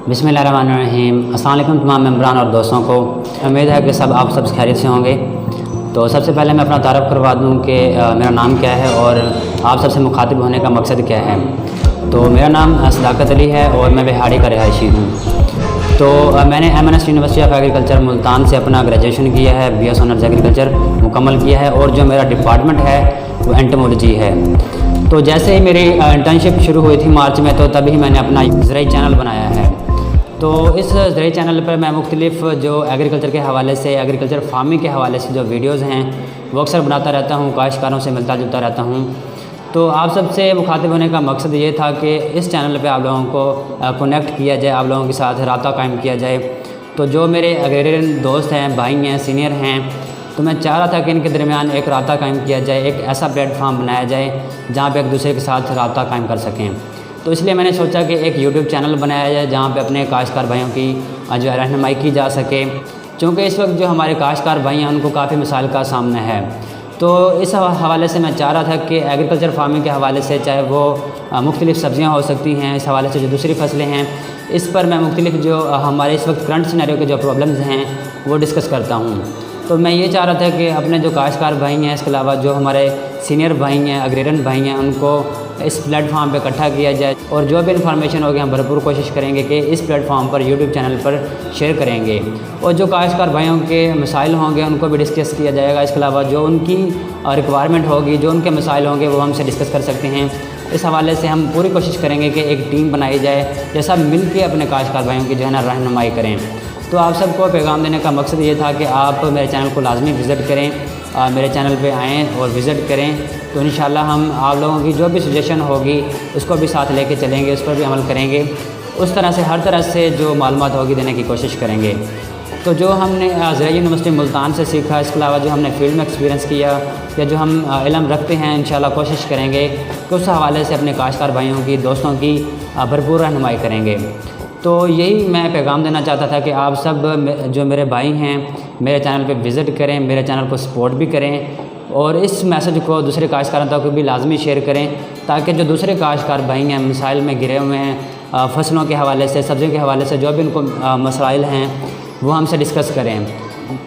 बिस्मिल्लाहिर्रहमानिर्रहीम। अस्सलाम वालेकुम तमाम मेंबरान और दोस्तों को। उम्मीद है कि आप सब खैरियत से होंगे। तो सबसे पहले मैं अपना तारुफ़ करवा दूं कि मेरा नाम क्या है और आप सबसे मुखातिब होने का मकसद क्या है। तो मेरा नाम सदाकत अली है और मैं बिहाड़ी का रिहायशी हूँ। तो मैंने MNS university of agriculture Multan से अपना ग्रेजुएशन किया है, BS ऑनर्स एग्रीकल्चर मुकम्मल किया है और जो मेरा डिपार्टमेंट है वो एंटोमोलॉजी है। तो जैसे ही मेरी इंटर्नशिप शुरू हुई थी मार्च में, तो तभी मैंने अपना ज़राई चैनल बनाया है। तो इस ज़राई चैनल पर मैं मुख्तलिफ़ जो एग्रीकल्चर के हवाले से, एग्रीकल्चर फार्मिंग के हवाले से जो वीडियोज़ हैं वो अक्सर बनाता रहता हूँ, काश्तकारों से मिलता जुलता रहता हूँ। तो आप सबसे मुखातिब होने का मकसद ये था कि इस चैनल पे आप लोगों को कनेक्ट किया जाए, आप लोगों के साथ राब्ता कायम किया जाए। तो जो मेरे एग्रेरियन दोस्त हैं, भाई हैं, सीनियर हैं, तो मैं चाह रहा था कि इनके दरमियान एक राब्ता कायम किया जाए, एक ऐसा प्लेटफार्म बनाया जाए जहाँ पे एक दूसरे के साथ राब्ता कायम कर सकें। तो इसलिए मैंने सोचा कि एक यूट्यूब चैनल बनाया जाए जहाँ पे अपने काश्तकार भाइयों की जो है रहनुमाई की जा सके, क्योंकि इस वक्त जो हमारे काश्तकार भाई हैं उनको काफ़ी मसाइल का सामना है। तो इस हवाले से मैं चाह रहा था कि एग्रीकल्चर फार्मिंग के हवाले से, चाहे वो मुख्तलिफ़ सब्ज़ियाँ हो सकती हैं, इस हवाले से जो दूसरी फसलें हैं, इस पर मैं मुख्तलिफ़ जो हमारे इस वक्त करंट सिनेरियो के जो प्रॉब्लम्स हैं वो डिस्कस करता हूँ। तो मैं ये चाह रहा था कि अपने जो काश्तकार भाई हैं, इसके अलावा जो हमारे सीनियर भाई हैं, एग्रेरियन भाई हैं, उनको इस प्लेटफॉर्म पे इकट्ठा किया जाए और जो भी इन्फॉर्मेशन होगी हम भरपूर कोशिश करेंगे कि इस प्लेटफॉर्म पर, यूट्यूब चैनल पर शेयर करेंगे। और जो काश्तकार भाइयों के मसाइल होंगे उनको भी डिस्कस किया जाएगा। इसके अलावा जो उनकी रिक्वायरमेंट होगी, जो उनके मसाइल होंगे वो हमसे डिस्कस कर सकते हैं। इस हवाले से हम पूरी कोशिश करेंगे कि एक टीम बनाई जाए, जैसा मिल के अपने काश्तकार भाइयों की जो है ना रहनुमाई करें। तो आप सबको पैगाम देने का मकसद ये था कि आप मेरे चैनल को लाजमी विज़िट करें, मेरे चैनल पे आएँ और विज़िट करें। तो इंशाल्लाह हम आप लोगों की जो भी सजेशन होगी उसको भी साथ लेके चलेंगे, उस पर भी अमल करेंगे। उस तरह से हर तरह से जो मालूमात होगी देने की कोशिश करेंगे। तो जो हमने ज़राई यूनिवर्सिटी मुल्तान से सीखा, इसके अलावा जो हमने फील्ड में एक्सपीरियंस किया या जो हम इल्म रखते हैं, इंशाल्लाह कोशिश करेंगे कि उस हवाले से अपने काश्तकार भाइयों की, दोस्तों की भरपूर रहनुमाई करेंगे। तो यही मैं पैगाम देना चाहता था कि आप सब जो मेरे भाई हैं मेरे चैनल पे विज़िट करें, मेरे चैनल को सपोर्ट भी करें और इस मैसेज को दूसरे काश्तकारों तक भी लाजमी शेयर करें, ताकि जो दूसरे काश्तकार भाई हैं मसाइल में घिरे हुए हैं, फसलों के हवाले से, सब्ज़ियों के हवाले से जो भी उनको मसाइल हैं वो हमसे डिस्कस करें।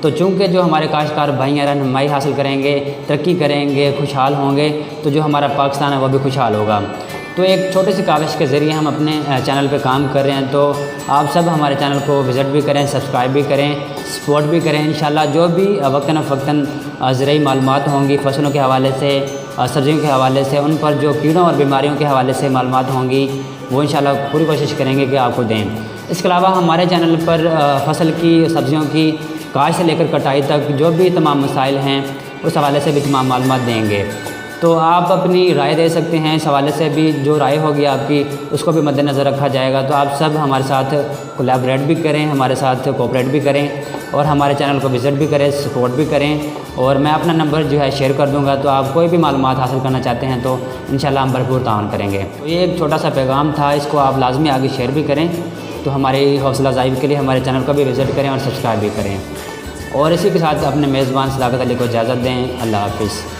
तो चूँकि जो हमारे काश्तकार भाई हैं रहनुमाई हासिल करेंगे, तरक्की करेंगे, खुशहाल होंगे, तो जो हमारा पाकिस्तान है वो भी खुशहाल होगा। तो एक छोटी सी काविश के ज़रिए हम अपने चैनल पे काम कर रहे हैं। तो आप सब हमारे चैनल को विज़िट भी करें, सब्सक्राइब भी करें, सपोर्ट भी करें। इंशाल्लाह जो भी वक्तन फ़क्तन ज़राई मालूमात होंगी फसलों के हवाले से, सब्ज़ियों के हवाले से, उन पर जो कीड़ों और बीमारियों के हवाले से मालूमात होंगी वो इंशाल्लाह पूरी कोशिश करेंगे कि आपको दें। इसके अलावा हमारे चैनल पर फसल की, सब्ज़ियों की काश्त से लेकर कटाई तक जो भी तमाम मसाइल हैं उस हवाले से भी तमाम मालूमात देंगे। तो आप अपनी राय दे सकते हैं, इस हवाले से भी जो राय होगी आपकी उसको भी मद्देनज़र रखा जाएगा। तो आप सब हमारे साथ कोलैबोरेट भी करें, हमारे साथ कोऑपरेट भी करें और हमारे चैनल को विज़िट भी करें, सपोर्ट भी करें। और मैं अपना नंबर जो है शेयर कर दूंगा, तो आप कोई भी मालूमात हासिल करना चाहते हैं तो इंशाल्लाह हम भरपूर ताउन करेंगे। तो ये एक छोटा सा पैगाम था, इसको आप लाजमी आगे शेयर भी करें। तो हमारी हौसला अफ़ज़ाई के लिए हमारे चैनल को भी विज़िट करें और सब्सक्राइब भी करें। और इसी के साथ अपने मेज़बान सदाकत अली को इजाज़त दें। अल्लाह हाफ़िज़।